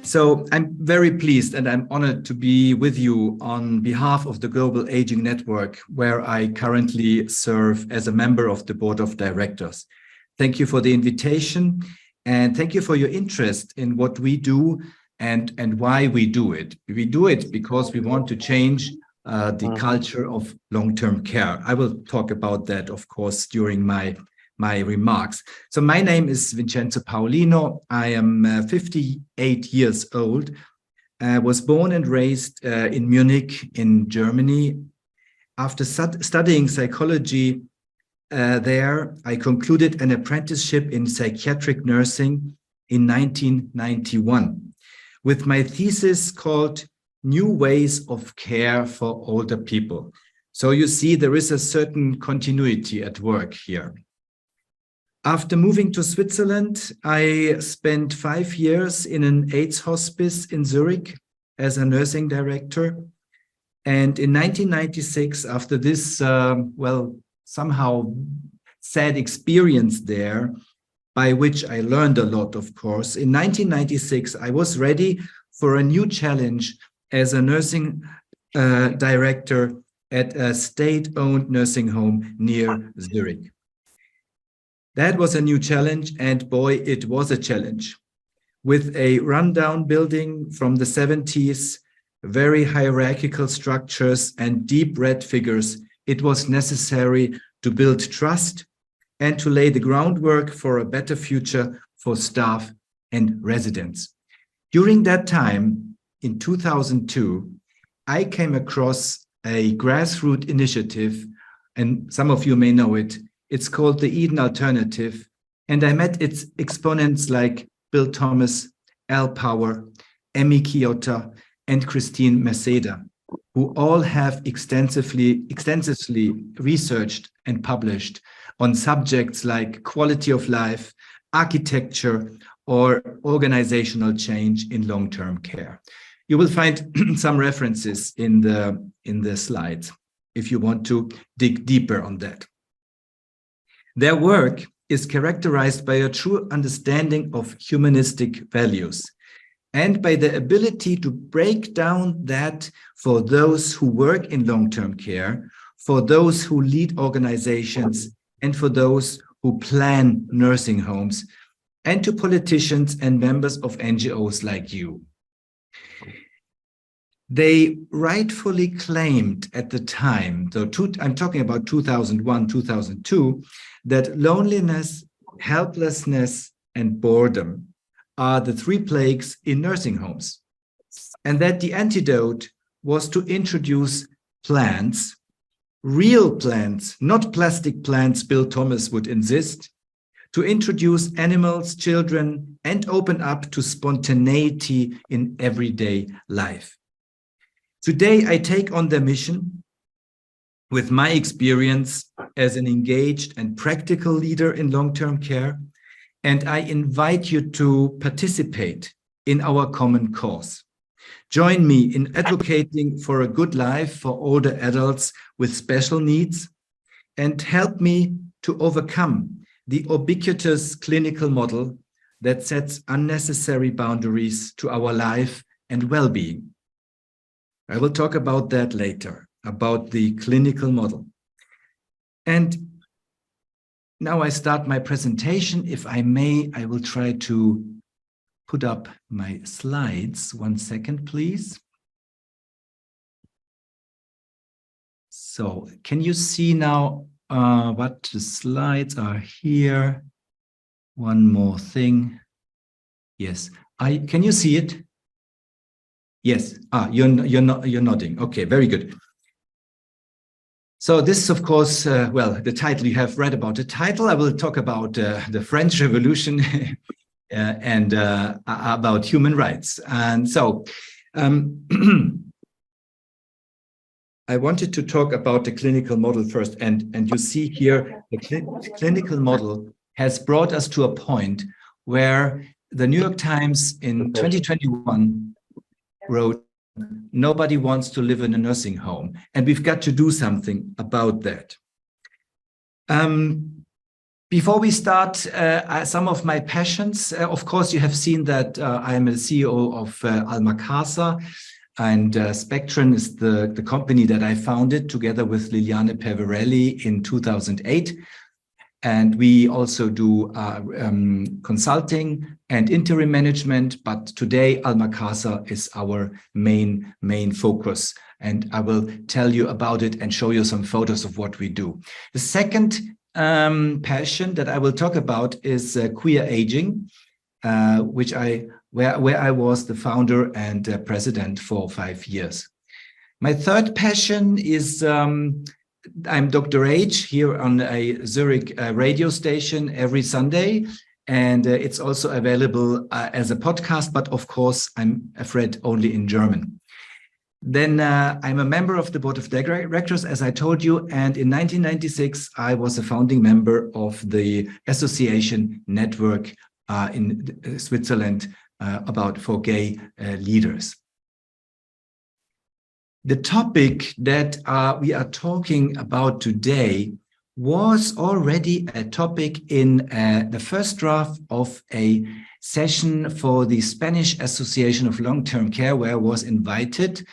So I'm very pleased and I'm honored to be with you on behalf of the Global Aging Network, where I currently serve as a member of the board of directors. Thank you for the invitation and thank you for your interest in what we do and why we do it. We do it because we want to change the culture of long-term care. I will talk about that, of course, during my remarks. So my name is Vincenzo Paolino. I am 58 years old. I was born and raised in Munich in Germany. After studying psychology there, I concluded an apprenticeship in psychiatric nursing in 1991 with my thesis called New Ways of Care for Older People. So you see, there is a certain continuity at work here. After moving to Switzerland, I spent 5 years in an AIDS hospice in Zurich as a nursing director. And in 1996, after this, somehow sad experience there, by which I learned a lot, of course, in 1996, I was ready for a new challenge as a nursing director at a state-owned nursing home near Zurich. That was a new challenge, and boy, it was a challenge. With a rundown building from the 70s, very hierarchical structures and deep red figures, it was necessary to build trust and to lay the groundwork for a better future for staff and residents. During that time, in 2002, I came across a grassroots initiative, and some of you may know it. It's called the Eden Alternative, and I met its exponents like Bill Thomas, Al Power, Emmy Kiyota, and Christine Meseda, who all have extensively researched and published on subjects like quality of life, architecture, or organizational change in long-term care. You will find some references in the slides if you want to dig deeper on that. Their work is characterized by a true understanding of humanistic values and by the ability to break down that for those who work in long-term care, for those who lead organizations, and for those who plan nursing homes, and to politicians and members of NGOs like you. They rightfully claimed at the time, I'm talking about 2001, 2002, that loneliness, helplessness, and boredom are the 3 plagues in nursing homes, and that the antidote was to introduce plants, real plants, not plastic plants Bill Thomas would insist, to introduce animals, children, and open up to spontaneity in everyday life. Today, I take on the mission with my experience as an engaged and practical leader in long-term care, and I invite you to participate in our common cause. Join me in advocating for a good life for older adults with special needs, and help me to overcome the ubiquitous clinical model that sets unnecessary boundaries to our life and well-being. I will talk about that later, about the clinical model. And now I start my presentation. If I may, I will try to put up my slides. 1 second, please. So can you see now what the slides are here? One more thing. Yes, can you see it? Yes, you're nodding. Okay, very good. So this is, of course, the title you have read about. The title, I will talk about the French Revolution and about human rights. And so I wanted to talk about the clinical model first. And you see here, the clinical model has brought us to a point where the New York Times in 2021 wrote, "Nobody wants to live in a nursing home." And we've got to do something about that. Before we start, some of my passions. Of course, you have seen that I am a CEO of Alma Casa, and Spectron is the company that I founded together with Liliane Peverelli in 2008. And we also do consulting and interim management, but today Alma Casa is our main focus. And I will tell you about it and show you some photos of what we do. The second passion that I will talk about is queer aging, where I was the founder and president for 5 years. My third passion is I'm Dr. H here on a Zurich radio station every Sunday, and it's also available as a podcast, but of course, I'm afraid only in German. Then I'm a member of the board of directors, as I told you, and in 1996, I was a founding member of the association network in Switzerland for gay leaders. The topic that we are talking about today was already a topic in the first draft of a session for the Spanish Association of Long-Term Care, where I was invited.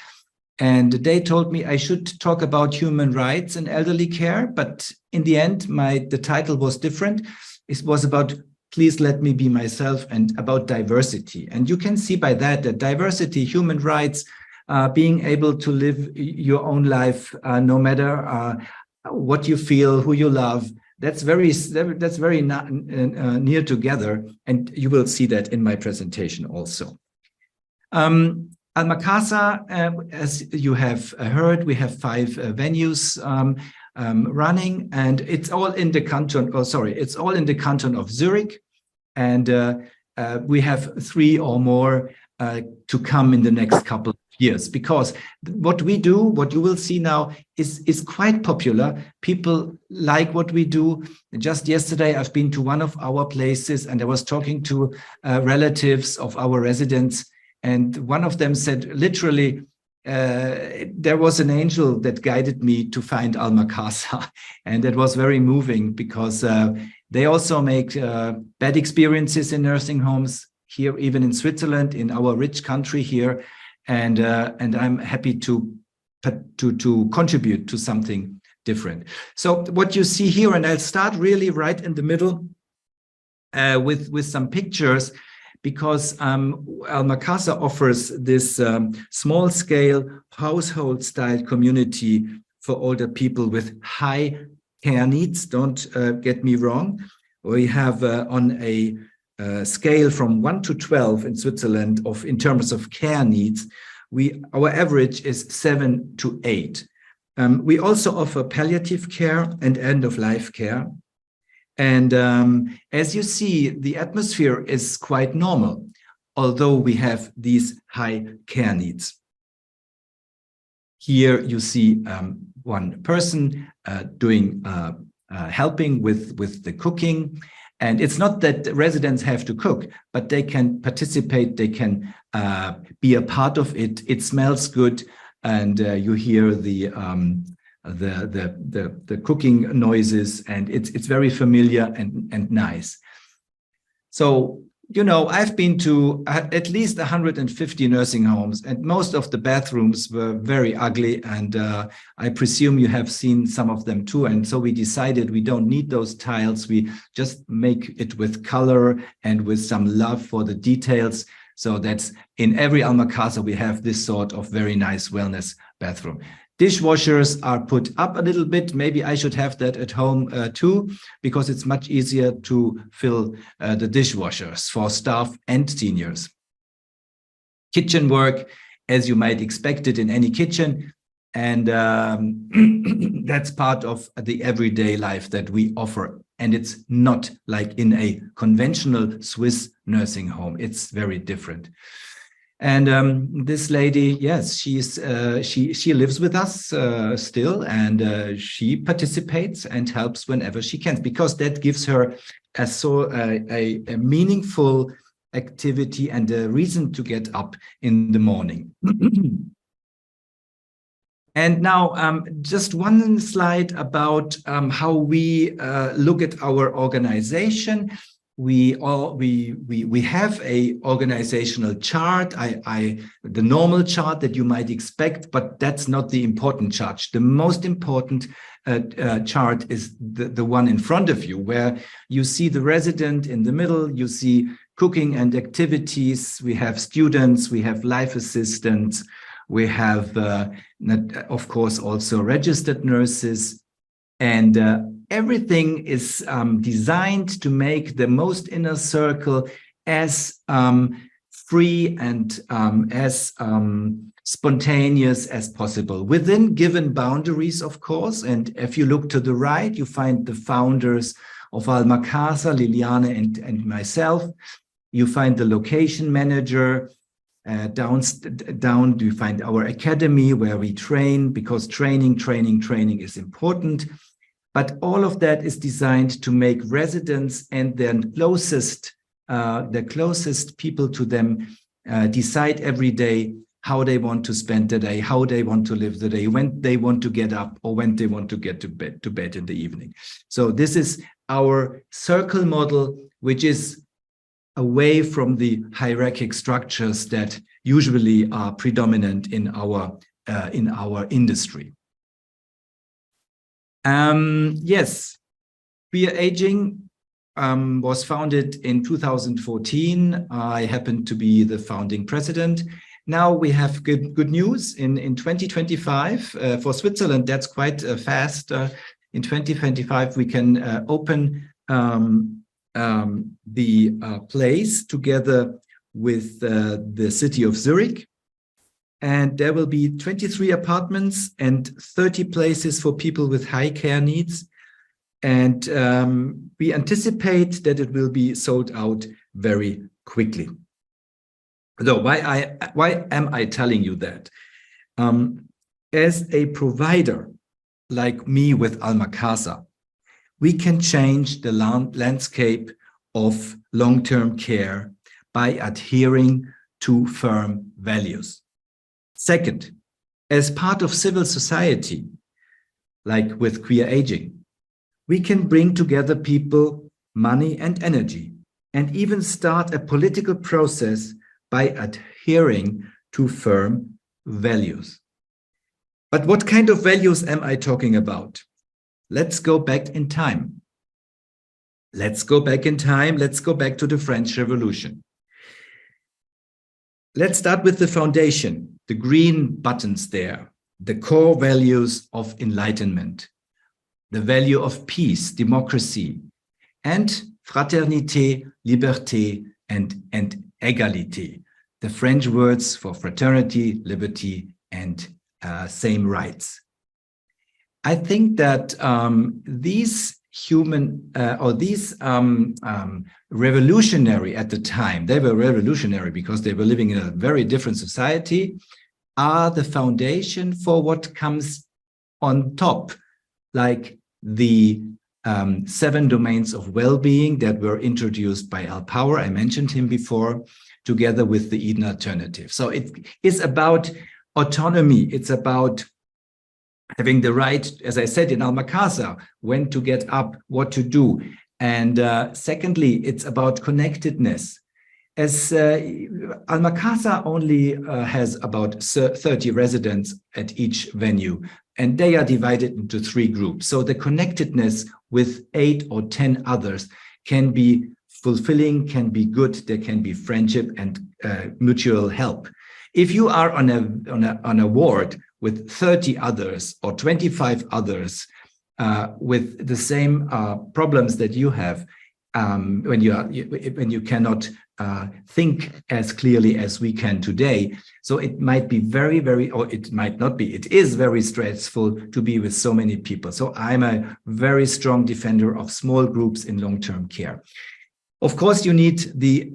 And they told me I should talk about human rights and elderly care. But in the end, the title was different. It was about please let me be myself and about diversity. And you can see by that diversity, human rights, being able to live your own life, no matter what you feel, who you love, that's very near together. And you will see that in my presentation also. Alma Casa, as you have heard, we have 5 venues running, and it's all in the canton. Oh, sorry, it's all in the canton of Zurich, and we have 3 or more to come in the next couple of years. Because what we do, what you will see now, is quite popular. People like what we do. Just yesterday, I've been to one of our places, and I was talking to relatives of our residents. And one of them said, literally, there was an angel that guided me to find Alma Casa. And it was very moving because they also make bad experiences in nursing homes here, even in Switzerland, in our rich country here. And I'm happy to contribute to something different. So what you see here, and I'll start really right in the middle with some pictures, because Alma Casa offers this small-scale, household-style community for older people with high care needs. Don't get me wrong. We have on a scale from 1 to 12 in Switzerland in terms of care needs, our average is 7 to 8. We also offer palliative care and end-of-life care. And as you see, the atmosphere is quite normal, although we have these high care needs. Here you see one person helping with the cooking. And it's not that residents have to cook, but they can participate, they can be a part of it. It smells good, and you hear the cooking noises, and it's very familiar and nice. So, you know, I've been to at least 150 nursing homes, and most of the bathrooms were very ugly, and I presume you have seen some of them too. And so we decided we don't need those tiles. We just make it with color and with some love for the details. So that's in every Alma Casa, we have this sort of very nice wellness bathroom. Dishwashers are put up a little bit. Maybe I should have that at home too, because it's much easier to fill the dishwashers for staff and seniors. Kitchen work, as you might expect it in any kitchen. And that's part of the everyday life that we offer. And it's not like in a conventional Swiss nursing home. It's very different. And this lady, yes, she lives with us still, and she participates and helps whenever she can, because that gives her a meaningful activity and a reason to get up in the morning. And now just one slide about how we look at our organization. We have a organizational chart, the normal chart that you might expect, but that's not the important chart. The most important chart is the one in front of you, where you see the resident in the middle, you see cooking and activities, we have students, we have life assistants, we have, of course, also registered nurses, and everything is designed to make the most inner circle as free and as spontaneous as possible, within given boundaries, of course. And if you look to the right, you find the founders of Alma Casa, Liliane and myself. You find the location manager. Down you find our academy where we train, because training is important. But all of that is designed to make residents and their the closest people to them decide every day how they want to spend the day, how they want to live the day, when they want to get up or when they want to get to bed in the evening. So this is our circle model, which is away from the hierarchic structures that usually are predominant in our industry. Yes, We Are Aging was founded in 2014. I happen to be the founding president. Now we have good news in 2025 for Switzerland. That's quite fast. In 2025, we can open the place together with the city of Zurich. And there will be 23 apartments and 30 places for people with high care needs. And we anticipate that it will be sold out very quickly. So why am I telling you that? As a provider like me with Alma Casa, we can change the landscape of long-term care by adhering to firm values. Second, as part of civil society, like with Queer Aging, we can bring together people, money and energy, and even start a political process by adhering to firm values. But what kind of values am I talking about? Let's go back in time. Let's go back in time. Let's go back to the French Revolution. Let's start with the foundation, the green buttons there, the core values of enlightenment, the value of peace, democracy, and fraternité, liberté, and égalité, the French words for fraternity, liberty, and same rights. I think that these revolutionary at the time, they were revolutionary because they were living in a very different society, are the foundation for what comes on top, like the 7 domains of well-being that were introduced by Al Power. I mentioned him before, together with the Eden Alternative. So it is about autonomy. It's about having the right, as I said in Alma Casa, when to get up, what to do. And secondly, it's about connectedness. As Alma Casa only has about 30 residents at each venue, and they are divided into 3 groups. So the connectedness with 8 or 10 others can be fulfilling, can be good. There can be friendship and mutual help. If you are on a ward with 30 others or 25 others with the same problems that you have, when you cannot think as clearly as we can today. So it might be very, or it might not be, it is very stressful to be with so many people. So I'm a very strong defender of small groups in long-term care. Of course, you need the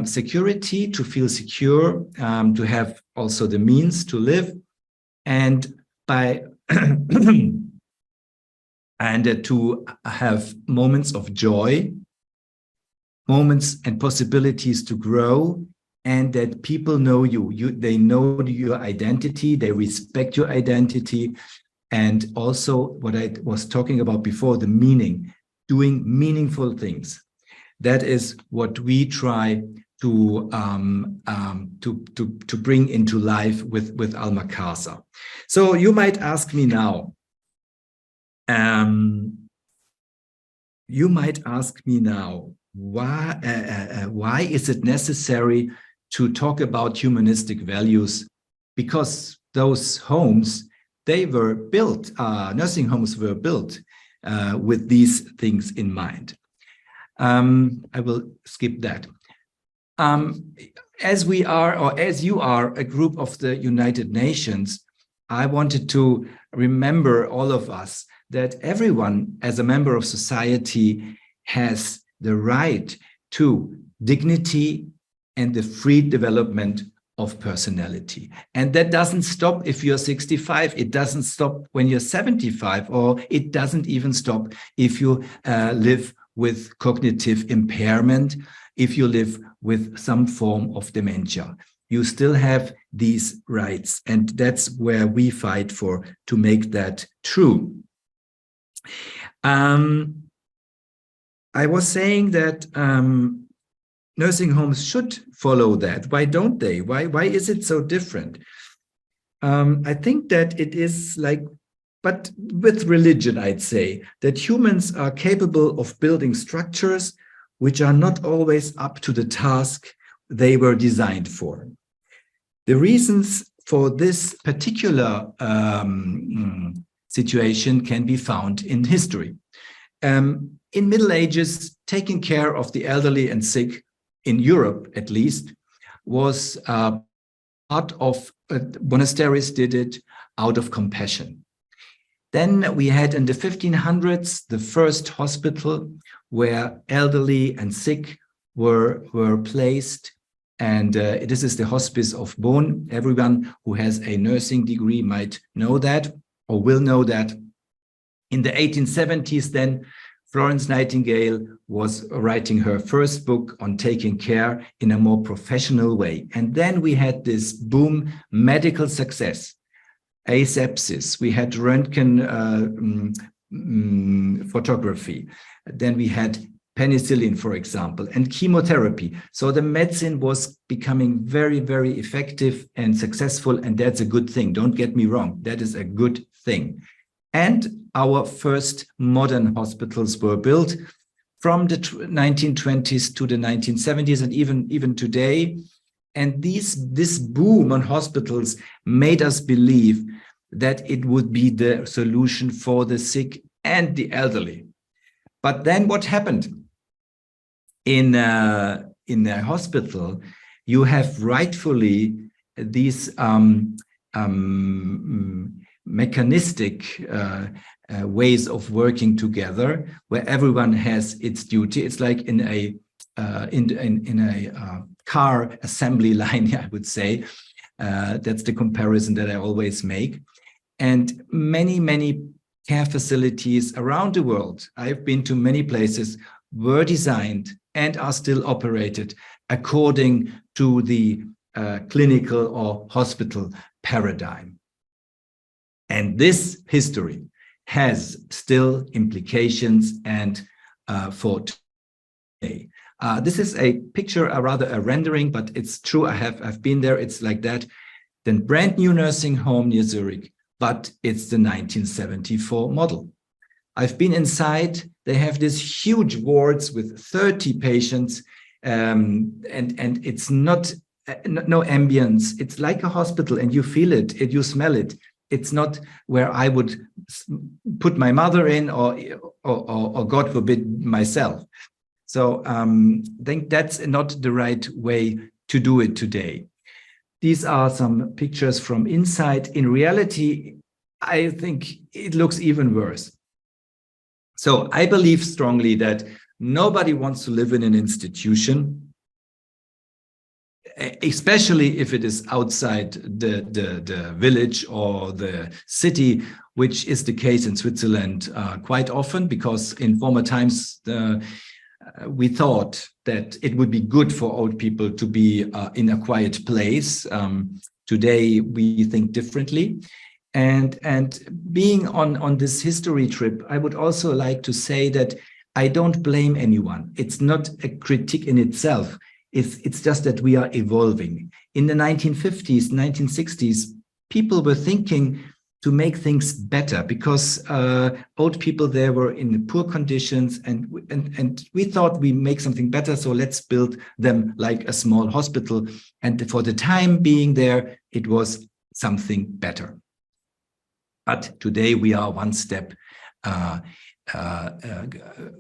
security to feel secure, to have also the means to live, and by and to have moments of joy, moments and possibilities to grow, and that people know you. They know your identity, they respect your identity, and also what I was talking about before, the meaning, doing meaningful things. That is what we try to bring into life with Alma Casa. So you might ask me now, why is it necessary to talk about humanistic values? Because those homes, they were built, nursing homes were built with these things in mind. I will skip that. As we are, or as you are, a group of the United Nations, I wanted to remember all of us that everyone as a member of society has the right to dignity and the free development of personality. And that doesn't stop if you're 65, it doesn't stop when you're 75, or it doesn't even stop if you live with cognitive impairment, if you live with some form of dementia. You still have these rights, and that's where we fight for, to make that true. I was saying that nursing homes should follow that. Why don't they? Why is it so different? I think that it is like, but with religion, I'd say, that humans are capable of building structures which are not always up to the task they were designed for. The reasons for this particular situation can be found in history. In Middle Ages, taking care of the elderly and sick, in Europe at least, was part of monasteries did it out of compassion. Then we had in the 1500s the first hospital where elderly and sick were placed. And this is the Hospice of Bonn. Everyone who has a nursing degree might know that, or will know that. In the 1870s then, Florence Nightingale was writing her first book on taking care in a more professional way. And then we had this boom, medical success, asepsis, we had Röntgen photography, then we had penicillin, for example, and chemotherapy. So the medicine was becoming very, very effective and successful, and that's a good thing. Don't get me wrong, that is a good thing. And our first modern hospitals were built from the 1920s to the 1970s, and even today. And this boom on hospitals made us believe that it would be the solution for the sick and the elderly. But then what happened? In a hospital, you have rightfully these mechanistic ways of working together, where everyone has its duty. It's like in a car assembly line, I would say. That's the comparison that I always make. And many care facilities around the world, I've been to many places, were designed and are still operated according to the clinical or hospital paradigm. And this history has still implications and for today. This is a picture, rather a rendering, but it's true. I've been there. It's like that. Then brand new nursing home near Zurich, but it's the 1974 model. I've been inside. They have these huge wards with 30 patients, and it's not no ambience. It's like a hospital, and you feel it, you smell it. It's not where I would put my mother in, or God forbid, myself. So I think that's not the right way to do it today. These are some pictures from inside. In reality, I think it looks even worse. So I believe strongly that nobody wants to live in an institution, especially if it is outside the village or the city, which is the case in Switzerland quite often, because in former times we thought that it would be good for old people to be in a quiet place. Today, we think differently. And being on this history trip, I would also like to say that I don't blame anyone. It's not a critique in itself. It's just that we are evolving. In the 1950s, 1960s, people were thinking to make things better because old people there were in poor conditions, and we thought we make something better, so let's build them like a small hospital. And for the time being there, it was something better. But today we are one step.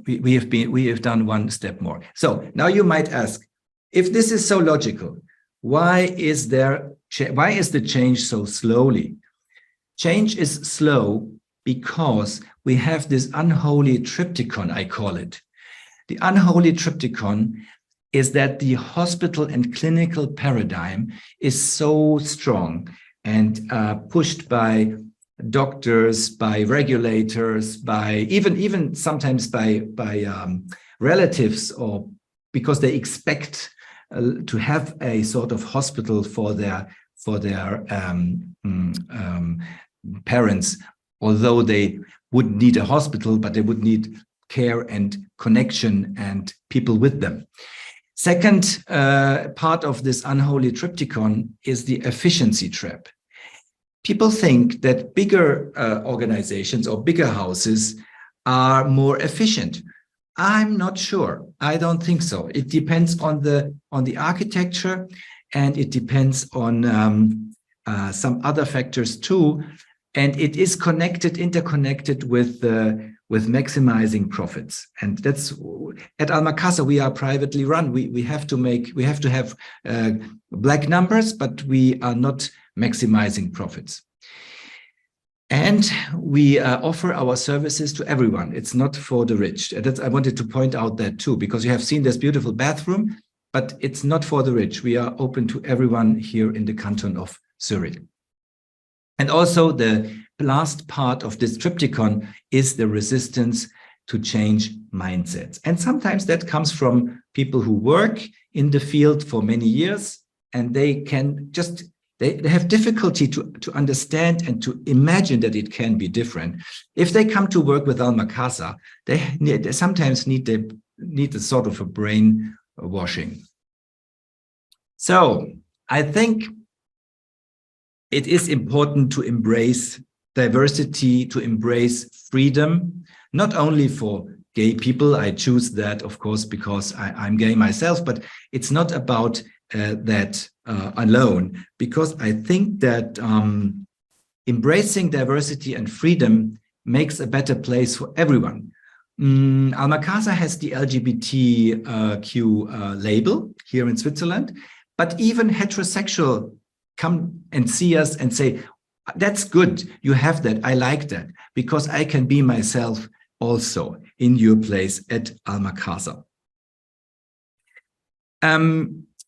We have done one step more. So now you might ask, if this is so logical, why is the change so slowly? Change is slow because we have this unholy triptychon, I call it. The unholy triptychon is that the hospital and clinical paradigm is so strong and pushed by doctors, by regulators, by even sometimes by relatives, or because they expect to have a sort of hospital for their parents, although they would need a hospital, but they would need care and connection and people with them. Second part of this unholy triptychon is the efficiency trap. People think that bigger organizations or bigger houses are more efficient. I'm not sure. I don't think so. It depends on the architecture, and it depends on some other factors too. And it is interconnected with maximizing profits. And that's at Almacasa, we are privately run. We have to have black numbers, but we are not maximizing profits. And we offer our services to everyone. It's not for the rich. I wanted to point out that too, because you have seen this beautiful bathroom, but it's not for the rich. We are open to everyone here in the canton of Zurich. And also the last part of this triptychon is the resistance to change mindsets. And sometimes that comes from people who work in the field for many years, and they have difficulty to understand and to imagine that it can be different. If they come to work with Almacasa, they sometimes need a sort of a brain washing. So I think it is important to embrace diversity, to embrace freedom, not only for gay people. I choose that, of course, because I'm gay myself, but it's not about that alone, because I think that embracing diversity and freedom makes a better place for everyone. Almacasa has the LGBTQ label here in Switzerland, but even heterosexual come and see us and say, that's good, you have that, I like that, because I can be myself also in your place at Almacasa.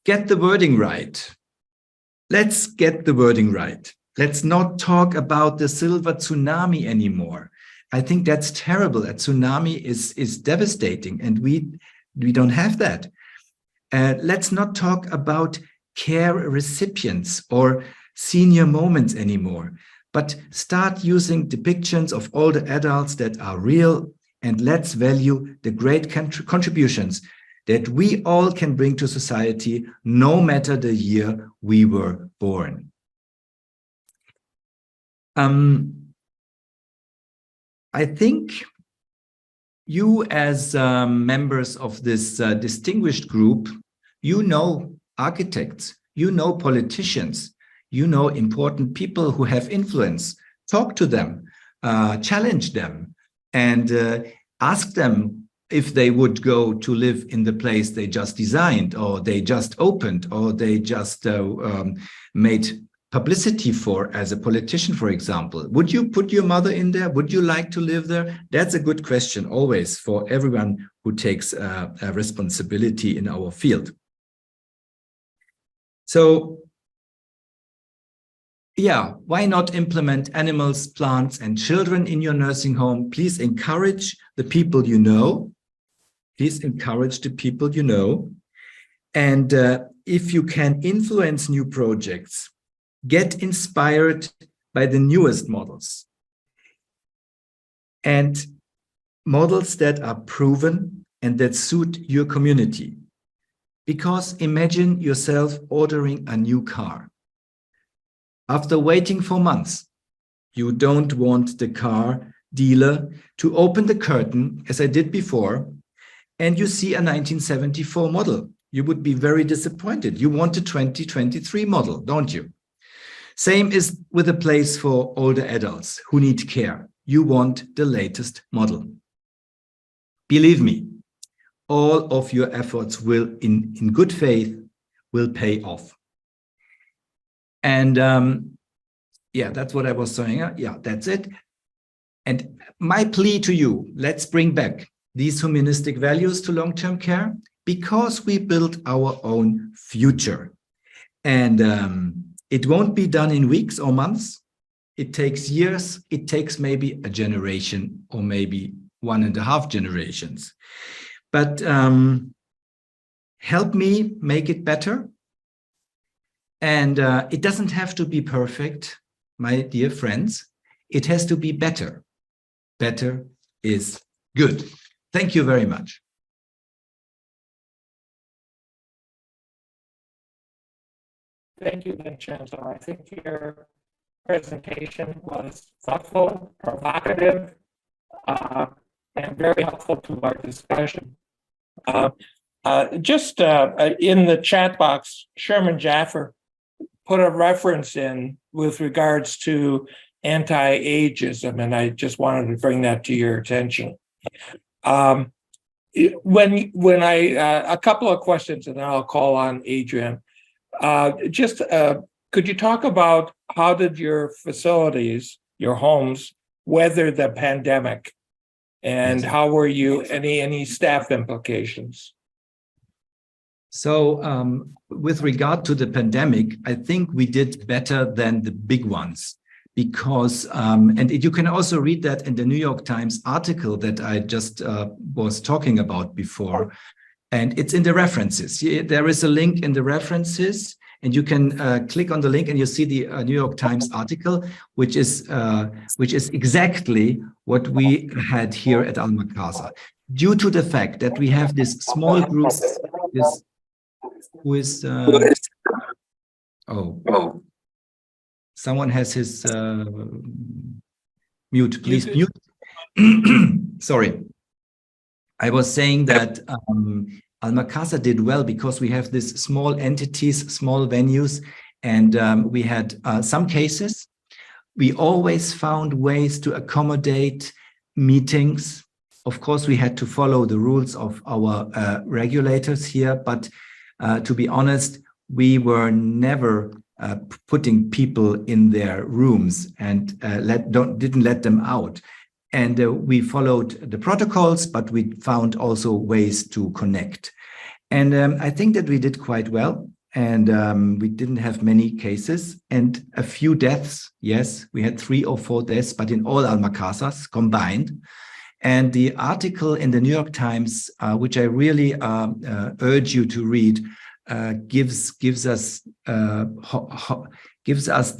Get the wording right. Let's get the wording right. Let's not talk about the silver tsunami anymore. I think that's terrible. A tsunami is devastating, and we don't have that. Let's not talk about care recipients or senior moments anymore, but start using depictions of older adults that are real, and let's value the great contributions that we all can bring to society, no matter the year we were born. I think you, as members of this distinguished group, you know architects, you know politicians, you know important people who have influence. Talk to them, challenge them, and ask them if they would go to live in the place they just designed, or they just opened, or they just made publicity for as a politician, for example. Would you put your mother in there? Would you like to live there? That's a good question always for everyone who takes a responsibility in our field. So, yeah, why not implement animals, plants, and children in your nursing home? Please encourage the people you know. please encourage the people you know. And if you can influence new projects, get inspired by the newest models and models that are proven and that suit your community. Because imagine yourself ordering a new car. After waiting for months, you don't want the car dealer to open the curtain, as I did before, and you see a 1974 model. You would be very disappointed. You want a 2023 model, don't you? Same is with a place for older adults who need care. You want the latest model. Believe me, all of your efforts will, in good faith, will pay off. And yeah, that's what I was saying. Yeah, that's it. And my plea to you, let's bring back these humanistic values to long-term care, because we build our own future. And it won't be done in weeks or months. It takes years. It takes maybe a generation or maybe 1.5 generations. But help me make it better. And it doesn't have to be perfect, my dear friends. It has to be better. Better is good. Thank you very much. Thank you, Vincenzo. I think your presentation was thoughtful, provocative, and very helpful to our discussion. Just in the chat box, Sherman Jaffer put a reference in with regards to anti-ageism, and I just wanted to bring that to your attention. When I a couple of questions, and then I'll call on Adrian. Could you talk about how did your facilities, your homes, weather the pandemic, and Yes. how were you? Any staff implications? So with regard to the pandemic, I think we did better than the big ones, because, and you can also read that in the New York Times article that I just was talking about before, and it's in the references. There is a link in the references, and you can click on the link and you see the New York Times article, which is exactly what we had here at Almakaza. Due to the fact that we have this small group, someone has his mute, please mute. Sorry. I was saying that Almakaza did well because we have these small entities, small venues, and we had some cases. We always found ways to accommodate meetings. Of course, we had to follow the rules of our regulators here, but to be honest, we were never putting people in their rooms and didn't let them out. And we followed the protocols, but we found also ways to connect. And I think that we did quite well. And we didn't have many cases and a few deaths. Yes, we had 3 or 4 deaths, but in all Almakazas combined. And the article in the New York Times, which I really urge you to read, gives us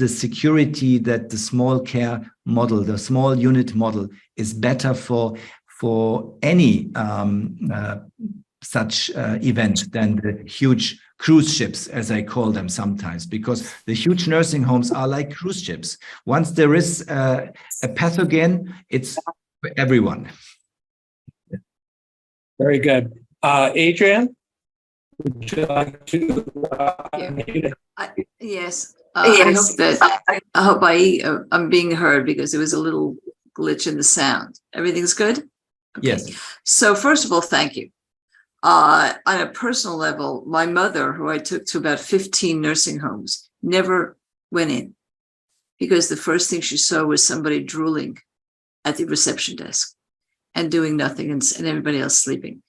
the security that the small care model, the small unit model, is better for any such event than the huge cruise ships, as I call them sometimes, because the huge nursing homes are like cruise ships. Once there is a pathogen, it's for everyone. Very good. Adrian, would you like to? Yes. I hope I'm being heard, because there was a little glitch in the sound. Everything's good? Okay. Yes. So first of all, thank you. On a personal level, my mother, who I took to about 15 nursing homes, never went in, because the first thing she saw was somebody drooling at the reception desk and doing nothing, and everybody else sleeping.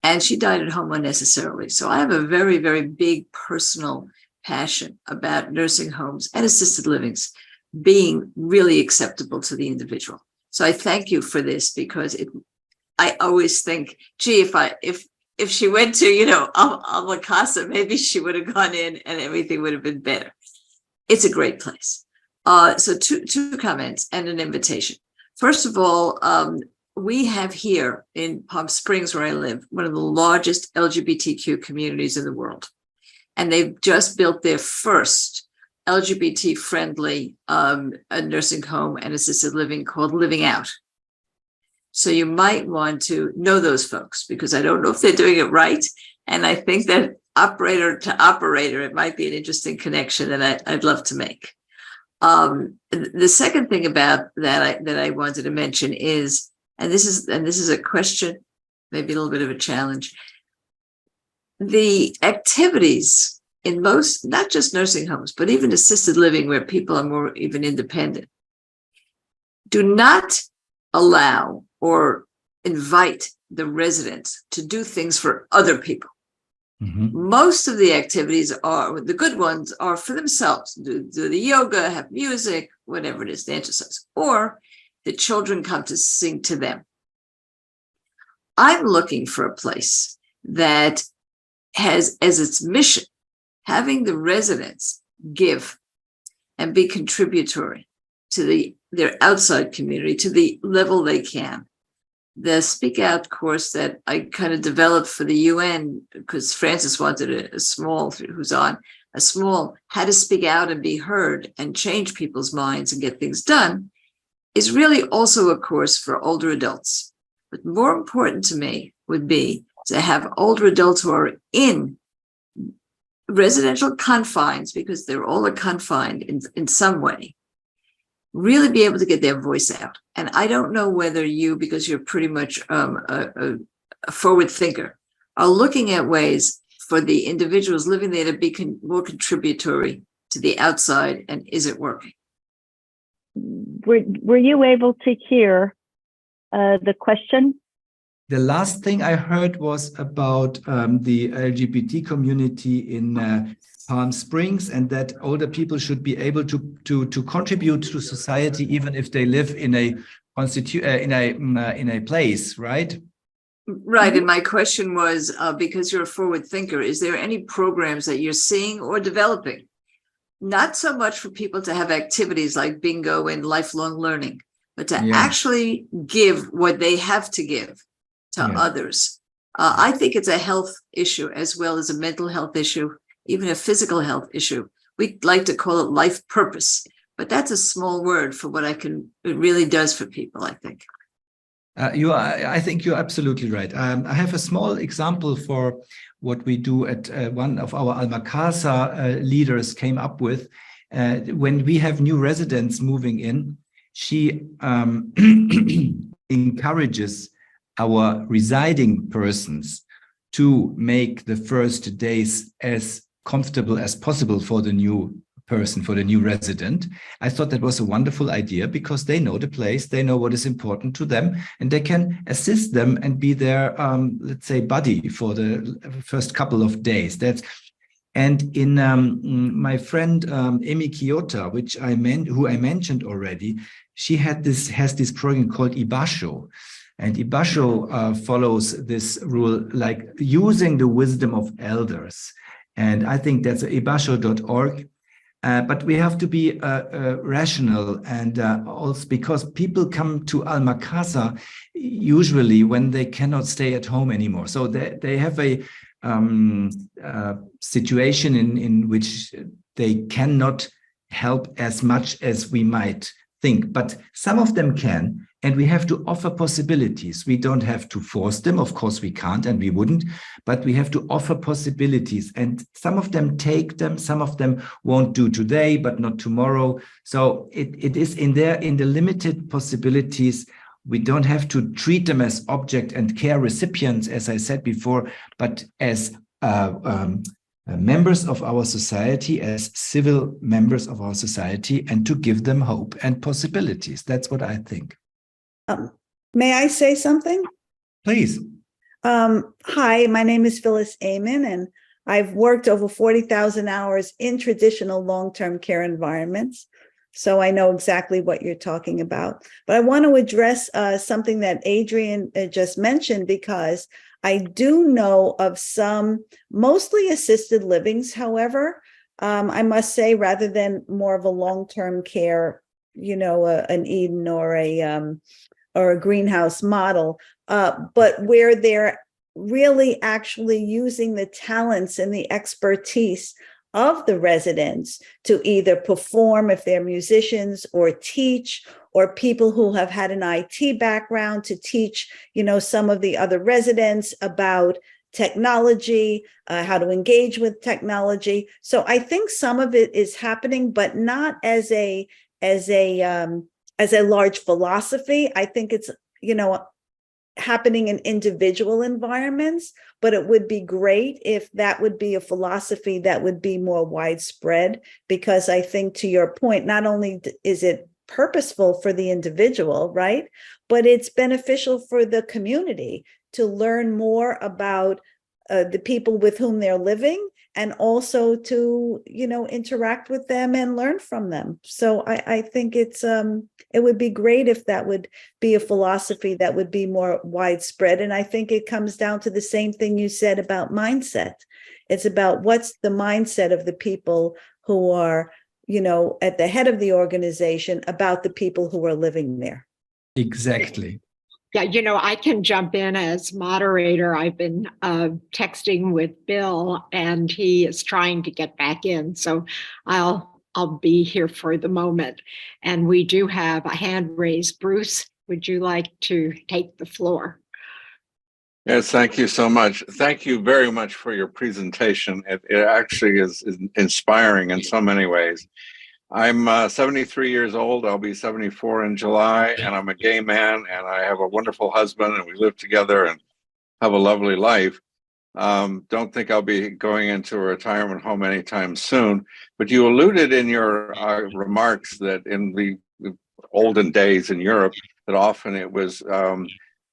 And she died at home unnecessarily. So I have a very, very big personal passion about nursing homes and assisted livings being really acceptable to the individual. So I thank you for this, because I always think, gee, if she went to, Alma Casa, maybe she would have gone in and everything would have been better. It's a great place. So two comments and an invitation. First of all, we have here in Palm Springs, where I live, one of the largest LGBTQ communities in the world. And they've just built their first LGBT-friendly nursing home and assisted living called Living Out. So you might want to know those folks, because I don't know if they're doing it right. And I think that operator to operator, it might be an interesting connection that I'd love to make. The second thing about that I wanted to mention is, and this is a question, maybe a little bit of a challenge. The activities in most, not just nursing homes, but even assisted living where people are more even independent, do not allow or invite the residents to do things for other people. Mm-hmm. Most of the activities are, the good ones are for themselves. Do the yoga, have music, whatever it is, the exercise, or the children come to sing to them. I'm looking for a place that has as its mission having the residents give and be contributory to their outside community to the level they can. The Speak Out course that I kind of developed for the UN, because Francis wanted a small, who's on, a small, how to speak out and be heard and change people's minds and get things done, is really also a course for older adults. But more important to me would be to have older adults who are in residential confines, because they're all confined in some way, really be able to get their voice out. And I don't know whether you, because you're pretty much a forward thinker, are looking at ways for the individuals living there to be more contributory to the outside, and is it working? Were you able to hear the question? The last thing I heard was about the LGBT community in Palm Springs, and that older people should be able to contribute to society even if they live in a place, right? Right. And my question was, because you're a forward thinker, is there any programs that you're seeing or developing? Not so much for people to have activities like bingo and lifelong learning, but to actually give what they have to give to others. I think it's a health issue as well as a mental health issue, even a physical health issue. We like to call it life purpose, but that's a small word for what it really does for people, I think. I think you're absolutely right. I have a small example for what we do at one of our Alma Casa leaders came up with. When we have new residents moving in, she encourages our residing persons to make the first days as comfortable as possible for the new person, for the new resident. I thought that was a wonderful idea, because they know the place, they know what is important to them, and they can assist them and be their, let's say, buddy for the first couple of days. And in my friend Emi Kiyota, who I mentioned already, she has this program called Ibasho. And Ibasho follows this rule, like using the wisdom of elders. And I think that's ibasho.org. But we have to be rational, and also because people come to Alma Casa usually when they cannot stay at home anymore. So they have a situation in which they cannot help as much as we might think, but some of them can. And we have to offer possibilities. We don't have to force them. Of course, we can't, and we wouldn't, but we have to offer possibilities. And some of them take them, some of them won't do today, but not tomorrow. So it is in the limited possibilities. We don't have to treat them as object and care recipients, as I said before, but as members of our society, as civil members of our society, and to give them hope and possibilities. That's what I think. May I say something? Please. Hi, my name is Phyllis Amon, and I've worked over 40,000 hours in traditional long-term care environments. So I know exactly what you're talking about. But I want to address something that Adrian just mentioned, because I do know of some mostly assisted livings, however, I must say, rather than more of a long-term care, an Eden or a greenhouse model, but where they're really actually using the talents and the expertise of the residents to either perform if they're musicians, or teach, or people who have had an IT background to teach, some of the other residents about technology, how to engage with technology. So I think some of it is happening, but not as a large philosophy. I think it's, happening in individual environments, but it would be great if that would be a philosophy that would be more widespread, because I think, to your point, not only is it purposeful for the individual, right, but it's beneficial for the community to learn more about the people with whom they're living, and also to, interact with them and learn from them. So I think it would be great if that would be a philosophy that would be more widespread. And I think it comes down to the same thing you said about mindset. It's about what's the mindset of the people who are, at the head of the organization, about the people who are living there. Exactly. Yeah, I can jump in as moderator. I've been texting with Bill, and he is trying to get back in. So I'll be here for the moment. And we do have a hand raised. Bruce, would you like to take the floor? Yes, thank you so much. Thank you very much for your presentation. It actually is inspiring in so many ways. I'm 73 years old. I'll be 74 in July, and I'm a gay man, and I have a wonderful husband, and we live together and have a lovely life. Don't think I'll be going into a retirement home anytime soon, but you alluded in your remarks that in the olden days in Europe, that often it was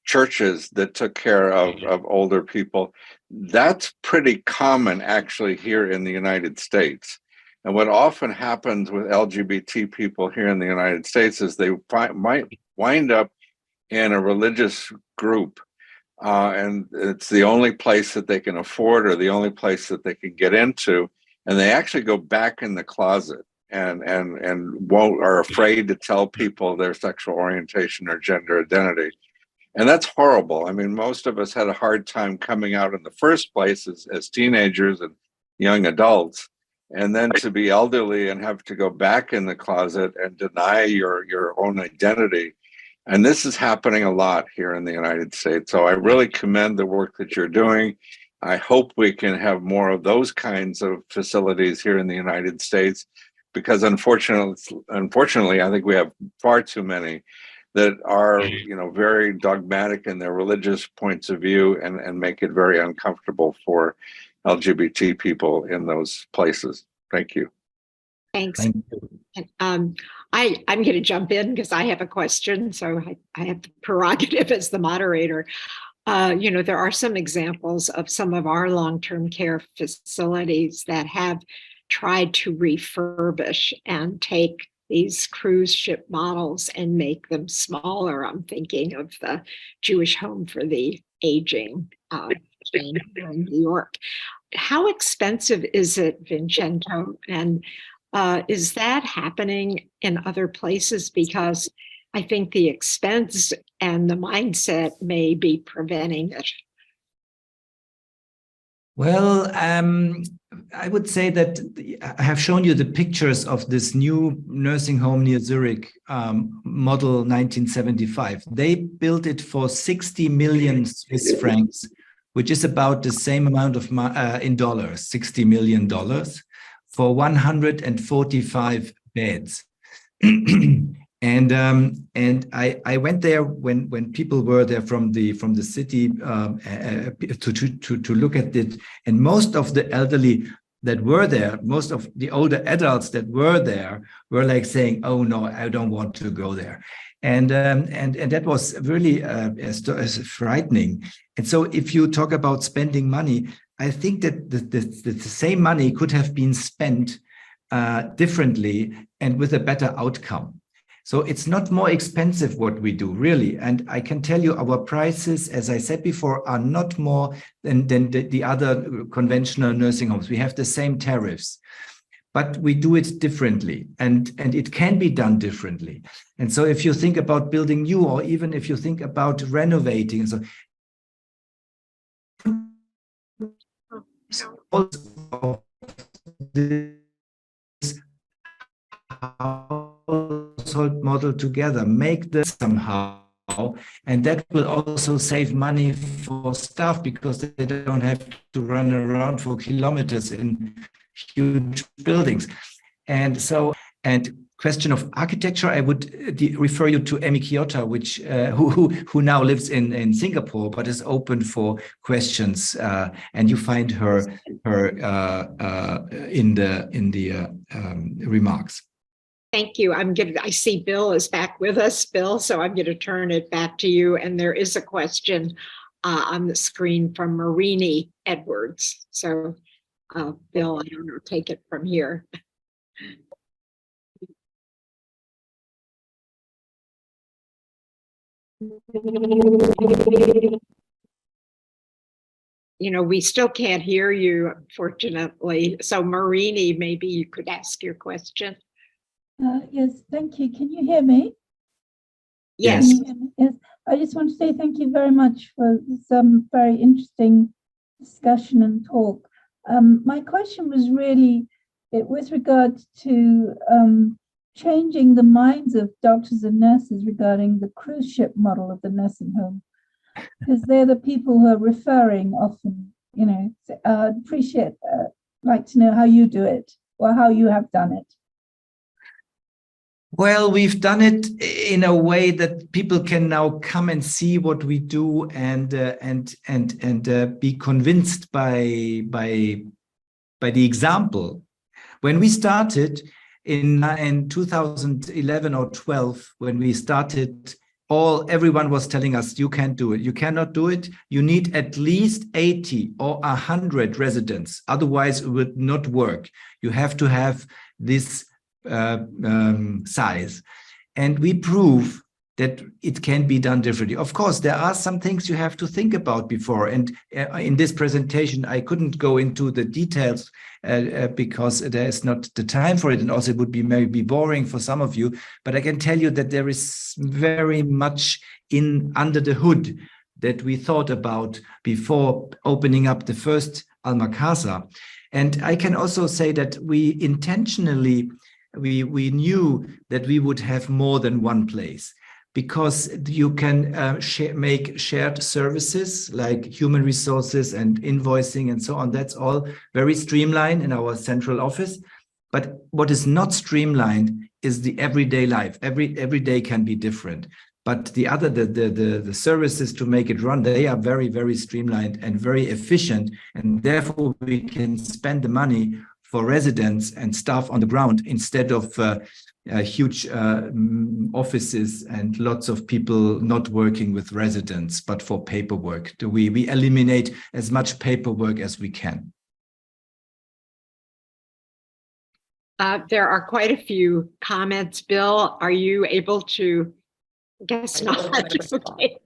churches that took care of older people. That's pretty common actually here in the United States. And what often happens with LGBT people here in the United States is they might wind up in a religious group, and it's the only place that they can afford, or the only place that they can get into, and they actually go back in the closet and are afraid to tell people their sexual orientation or gender identity. And that's horrible. I mean, most of us had a hard time coming out in the first place as teenagers and young adults. And then to be elderly and have to go back in the closet and deny your own identity. And this is happening a lot here in the United States. So I really commend the work that you're doing. I hope we can have more of those kinds of facilities here in the United States, because unfortunately, I think we have far too many that are, very dogmatic in their religious points of view and make it very uncomfortable for LGBT people in those places. Thank you. Thanks. Thank you. I'm going to jump in because I have a question. So I have the prerogative as the moderator. There are some examples of some of our long-term care facilities that have tried to refurbish and take these cruise ship models and make them smaller. I'm thinking of the Jewish Home for the Aging chain here in New York. How expensive is it, Vincenzo? And is that happening in other places? Because I think the expense and the mindset may be preventing it. Well, I would say that I have shown you the pictures of this new nursing home near Zurich, model 1975. They built it for 60 million Swiss francs, which is about the same amount of in dollars, $60 million, for 145 beds. And I went there when people were there from the city to look at it, and most of the elderly that were there, most of the older adults that were there were like saying, "Oh no, I don't want to go there," and that was really frightening. And so, if you talk about spending money, I think that the same money could have been spent differently and with a better outcome. So it's not more expensive what we do, really. And I can tell you our prices, as I said before, are not more than the other conventional nursing homes. We have the same tariffs, but we do it differently, and it can be done differently. And so if you think about building new, or even if you think about renovating, so also this household model together, make this somehow, and that will also save money for staff because they don't have to run around for kilometers in huge buildings. And so, and question of architecture, I would refer you to Emi Kiyota, which who now lives in Singapore, but is open for questions. And you find her in the remarks. Thank you. I see Bill is back with us, Bill, so I'm going to turn it back to you. And there is a question on the screen from Marini Edwards. So Bill, I don't know, take it from here. You know, we still can't hear you, unfortunately. So Marini, maybe you could ask your question. Yes, thank you. Can you hear me? Yes. Yes. I just want to say thank you very much for some very interesting discussion and talk. My question was really with regard to changing the minds of doctors and nurses regarding the cruise ship model of the nursing home, because they're the people who are referring often. You know, like to know how you do it or how you have done it. Well, we've done it in a way that people can now come and see what we do and be convinced by the example. When we started in 2011 or 12, when we started, everyone was telling us, you can't do it. You cannot do it. You need at least 80 or 100 residents. Otherwise, it would not work. You have to have this size. And we prove that it can be done differently. Of course, there are some things you have to think about before. And in this presentation, I couldn't go into the details because there is not the time for it. And also it would be maybe boring for some of you. But I can tell you that there is very much under the hood that we thought about before opening up the first Alma Casa. And I can also say that we intentionally we knew that we would have more than one place, because you can make shared services like human resources and invoicing and so on. That's all very streamlined in our central office. But what is not streamlined is the everyday life. Every day can be different. But the services to make it run, they are very, very streamlined and very efficient. And therefore, we can spend the money for residents and staff on the ground instead of huge offices and lots of people not working with residents, but for paperwork. We eliminate as much paperwork as we can. There are quite a few comments. Bill, are you able to? Guess not. Okay.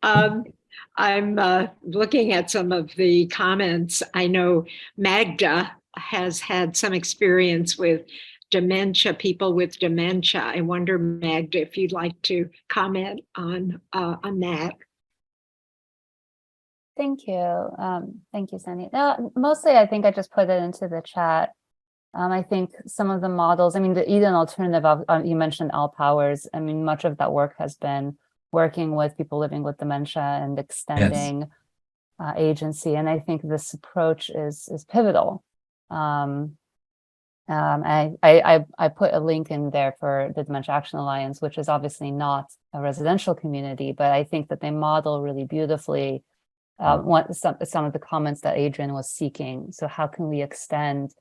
I'm looking at some of the comments. I know Magda has had some experience with dementia, people with dementia. I wonder, Magda, if you'd like to comment on that. Thank you. Thank you, Sandy. No, mostly I think I just put it into the chat. I think some of the models, I mean, the Eden alternative, you mentioned Al Powers. I mean, much of that work has been working with people living with dementia and extending agency. And I think this approach is pivotal. I put a link in there for the Dementia Action Alliance, which is obviously not a residential community, but I think that they model really beautifully some of the comments that Adrian was seeking. So how can we extend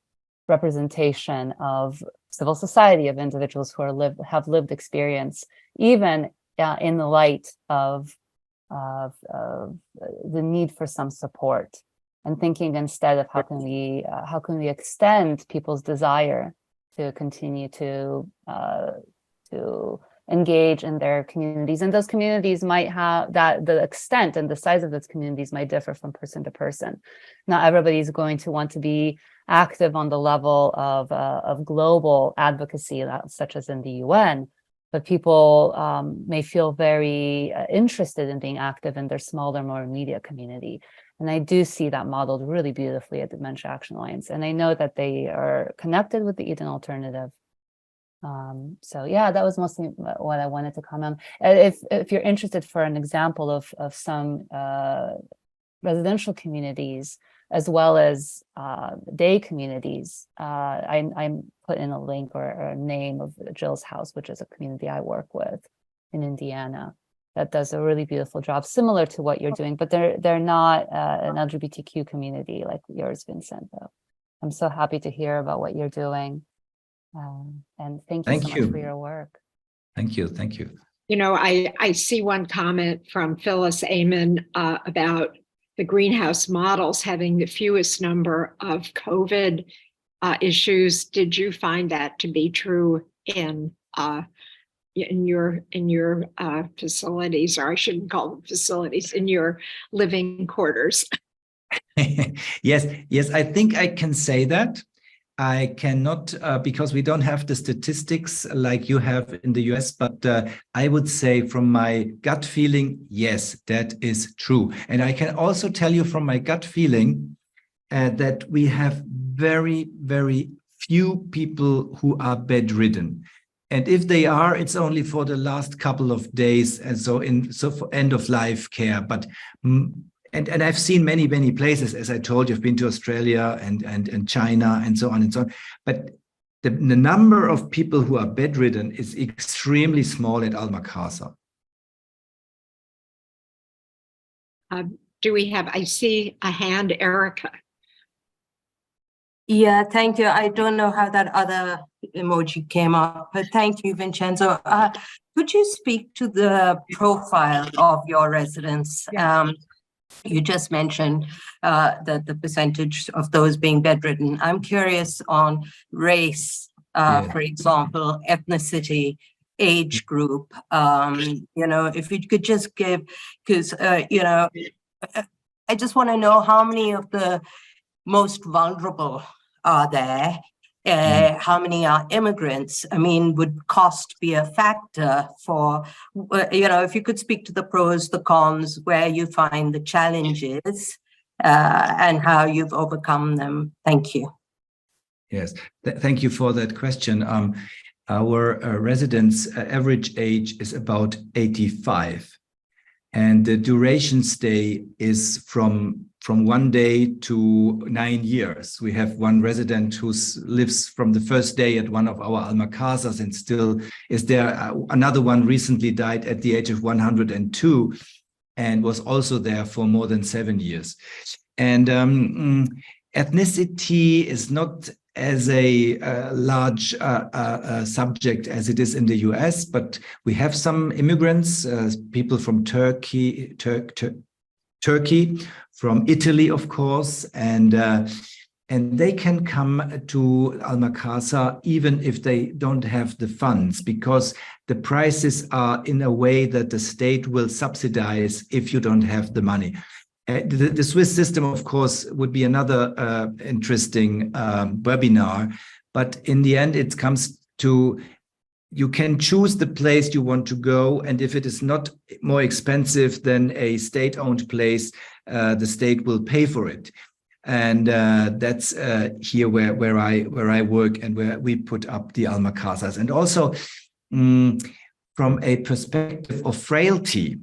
representation of civil society, of individuals who have lived experience, even in the light of the need for some support, and thinking instead of how can we extend people's desire continue to engage in their communities. And those communities might have the extent and the size of those communities might differ from person to person. Not everybody's going to want to be active on the level of global advocacy, such as in the UN, but people may feel very interested in being active in their smaller, more immediate community. And I do see that modeled really beautifully at Dementia Action Alliance. And I know that they are connected with the Eden Alternative. So yeah, that was mostly what I wanted to comment on. If you're interested for an example of some residential communities, as well as day communities, I'm put in a link or a name of Jill's House, which is a community I work with in Indiana that does a really beautiful job, similar to what you're doing, but they're not an LGBTQ community like yours, Vincent, though. I'm so happy to hear about what you're doing. And thank you so much for your work. Thank you. Thank you. You know, I see one comment from Phyllis Amon about the greenhouse models having the fewest number of COVID issues. Did you find that to be true in your facilities, or I shouldn't call them facilities, in your living quarters? Yes, I think I can say that. I cannot, because we don't have the statistics like you have in the US, but I would say from my gut feeling, yes, that is true. And I can also tell you from my gut feeling that we have very, very few people who are bedridden. And if they are, it's only for the last couple of days, and so for end of life care. But and I've seen many places, as I told you. I've been to Australia and China and so on and so on. But the number of people who are bedridden is extremely small at Al-Makassar. Do we have? I see a hand, Erica. Yeah, thank you. I don't know how that other emoji came up, but thank you, Vincenzo. Could you speak to the profile of your residents? Yeah. You just mentioned the percentage of those being bedridden. I'm curious on race, for example, ethnicity, age group. You know, if you could just give, because, you know, I just want to know how many of the most vulnerable are there? How many are immigrants? I mean, would cost be a factor for, you know, if you could speak to the pros, the cons, where you find the challenges and how you've overcome them. Thank you. Yes, thank you for that question. Our residents' average age is about 85. And the duration stay is from 1 day to 9 years. We have one resident who lives from the first day at one of our Al-Makassars and still is there. Another one recently died at the age of 102 and was also there for more than 7 years. And ethnicity is not as a large subject as it is in the US, but we have some immigrants, people from Turkey, from Italy, of course, and they can come to Al-Makassar even if they don't have the funds, because the prices are in a way that the state will subsidize if you don't have the money. The Swiss system, of course, would be another interesting webinar, but in the end, it comes to you can choose the place you want to go, and if it is not more expensive than a state-owned place, the state will pay for it. And that's here where I work and where we put up the Al-Makassars. And also from a perspective of frailty,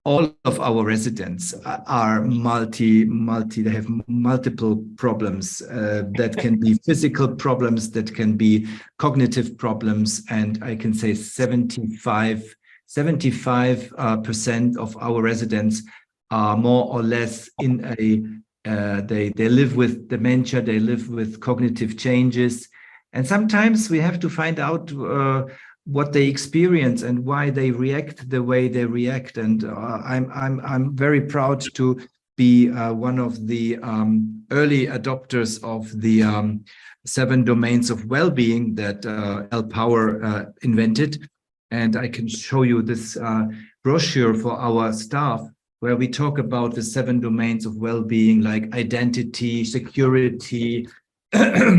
all of our residents are they have multiple problems that can be physical problems, that can be cognitive problems. And I can say 75% of our residents are more or less in they live with dementia, they live with cognitive changes. And sometimes we have to find out what they experience and why they react the way they react. And I'm very proud to be one of the early adopters of the 7 domains of well-being that Al Power invented. And I can show you this brochure for our staff, where we talk about the 7 domains of well-being, like identity, security,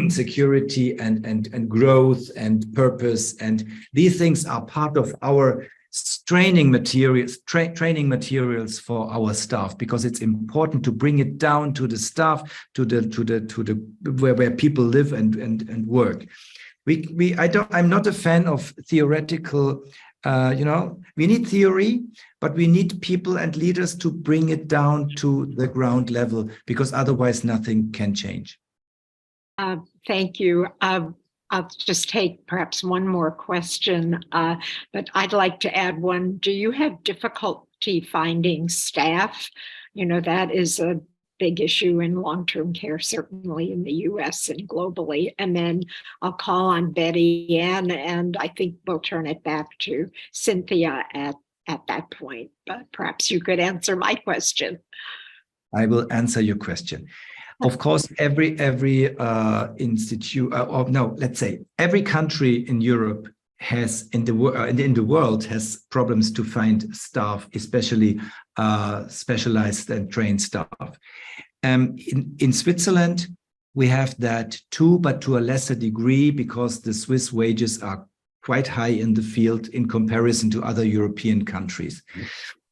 security and growth and purpose. And these things are part of our training materials for our staff, because it's important to bring it down to the staff, to the where people live and work. I'm not a fan of theoretical, we need theory, but we need people and leaders to bring it down to the ground level, because otherwise nothing can change. Thank you. I'll just take perhaps one more question, but I'd like to add one. Do you have difficulty finding staff? That is a big issue in long-term care, certainly in the US and globally. And then I'll call on Betty Ann, and I think we'll turn it back to Cynthia at that point. But perhaps you could answer my question. I will answer your question. Of course, every institute, let's say every country in Europe has in the world has problems to find staff, especially specialized and trained staff. In Switzerland, we have that too, but to a lesser degree, because the Swiss wages are quite high in the field in comparison to other European countries.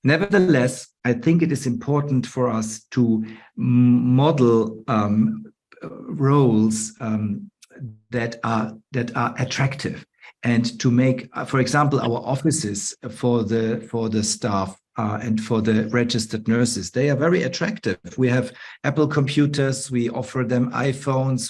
Nevertheless, I think it is important for us to model roles that are attractive, and to make, for example, our offices for the staff and for the registered nurses, they are very attractive. We have Apple computers, we offer them iPhones,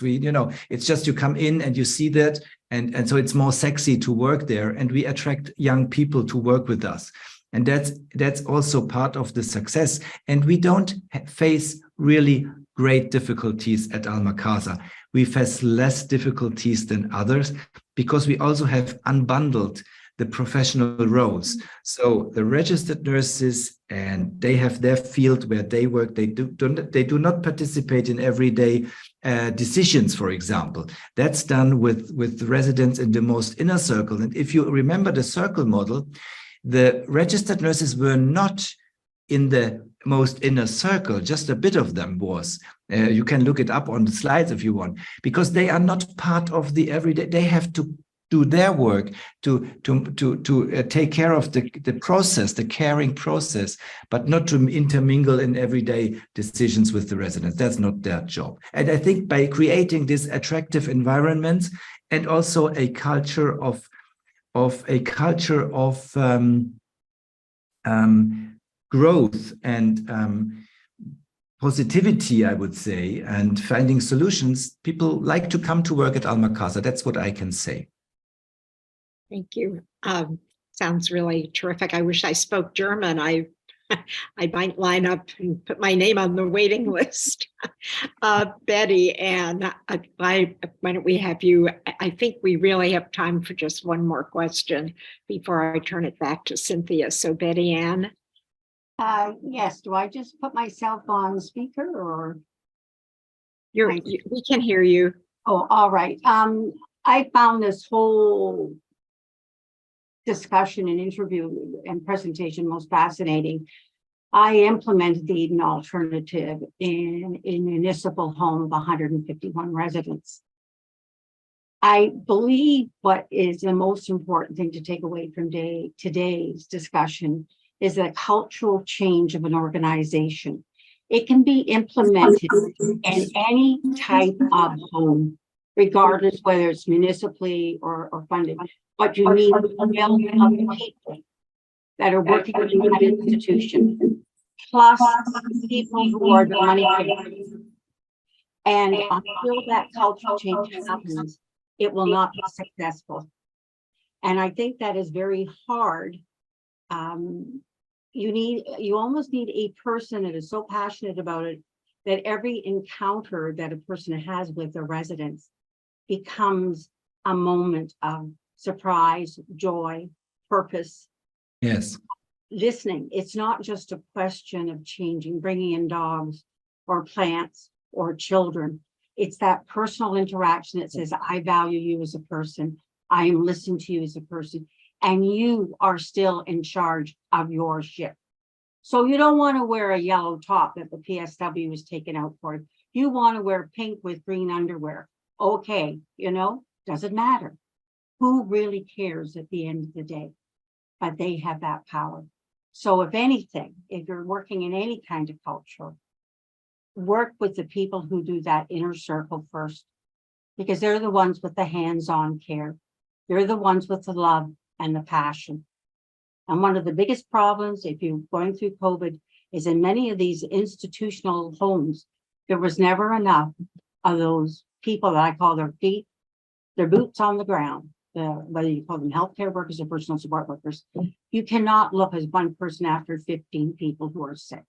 it's just you come in and you see that, and so it's more sexy to work there, and we attract young people to work with us. And that's also part of the success. And we don't face really great difficulties at Alma Casa. We face less difficulties than others, because we also have unbundled the professional roles. So the registered nurses, and they have their field where they work. They do not participate in everyday decisions, for example. That's done with the residents in the most inner circle. And if you remember the circle model, the registered nurses were not in the most inner circle, just a bit of them was. You can look it up on the slides if you want, because they are not part of the everyday. They have to do their work to take care of the process, the caring process, but not to intermingle in everyday decisions with the residents. That's not their job. And I think by creating this attractive environments, and also a culture of growth and positivity, I would say, and finding solutions, people like to come to work at Alma Casa. That's what I can say. Thank you. Sounds really terrific. I wish I spoke German. I might line up and put my name on the waiting list. Betty Ann, why don't we have you? I think we really have time for just one more question before I turn it back to Cynthia. So Betty Ann. Yes, do I just put myself on speaker, or? We can hear you. Oh, all right. I found this whole discussion and interview and presentation most fascinating. I implemented the Eden alternative in a municipal home of 151 residents. I believe what is the most important thing to take away from today's discussion is the cultural change of an organization. It can be implemented in any type of home, regardless whether it's municipally or funded. But you need a million of people that are working in that institution, plus people who are the money makers. And until that cultural change happens, it will not be successful. And I think that is very hard. You almost need a person that is so passionate about it that every encounter that a person has with their residents becomes a moment of surprise, joy, purpose. Yes. listening. It's not just a question of changing, bringing in dogs or plants or children. It's that personal interaction that says, I value you as a person. I am listening to you as a person, and you are still in charge of your ship. So you don't want to wear a yellow top that the PSW was taken out for. You want to wear pink with green underwear. Okay, doesn't matter. Who really cares at the end of the day? But they have that power. So if anything, if you're working in any kind of culture, work with the people who do that inner circle first, because they're the ones with the hands-on care. They're the ones with the love and the passion. And one of the biggest problems, if you're going through COVID, is in many of these institutional homes, there was never enough of those people that I call their boots on the ground, whether you call them healthcare workers or personal support workers. You cannot look as one person after 15 people who are sick.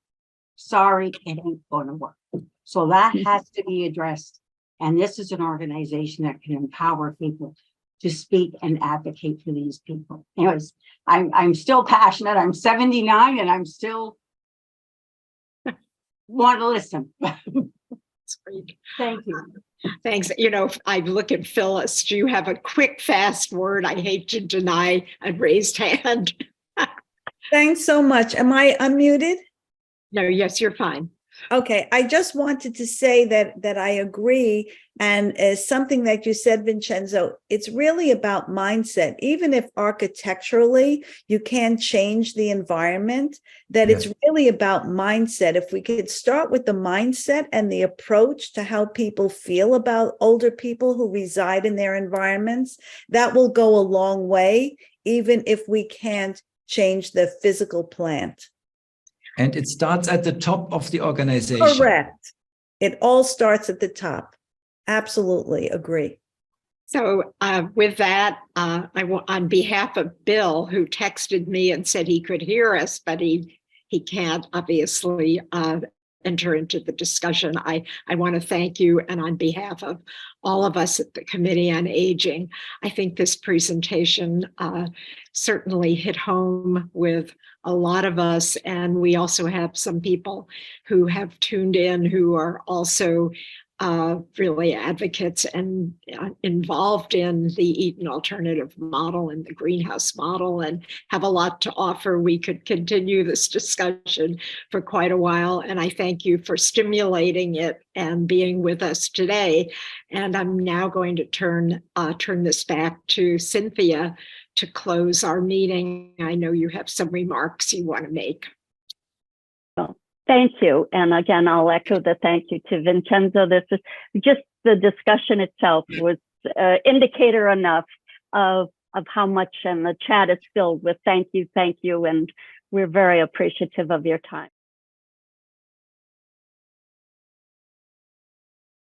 Sorry, it ain't going to work. So that has to be addressed. And this is an organization that can empower people to speak and advocate for these people. Anyways, I'm still passionate. I'm 79 and I'm still want to listen. That's great. Thank you. Thanks. I look at Phyllis. Do you have a quick, fast word? I hate to deny a raised hand. Thanks so much. Am I unmuted? No, yes, you're fine. Okay, I just wanted to say that I agree, and as something that you said, Vincenzo, it's really about mindset. Even if architecturally you can change the environment, that it's really about mindset. If we could start with the mindset and the approach to how people feel about older people who reside in their environments, that will go a long way, even if we can't change the physical plant. And it starts at the top of the organization. Correct. It all starts at the top. Absolutely agree. So with that, I want, on behalf of Bill, who texted me and said he could hear us, but he can't obviously enter into the discussion. I want to thank you, and on behalf of all of us at the Committee on Aging, I think this presentation certainly hit home with a lot of us, and we also have some people who have tuned in who are also really advocates and involved in the Eaton alternative model and the greenhouse model, and have a lot to offer. We could continue this discussion for quite a while, and I thank you for stimulating it and being with us today. And I'm now going to turn this back to Cynthia to close our meeting. I know you have some remarks you want to make. Thank you. And again, I'll echo the thank you to Vincenzo. This is just the discussion itself was indicator enough of how much, and the chat is filled with thank you, and we're very appreciative of your time.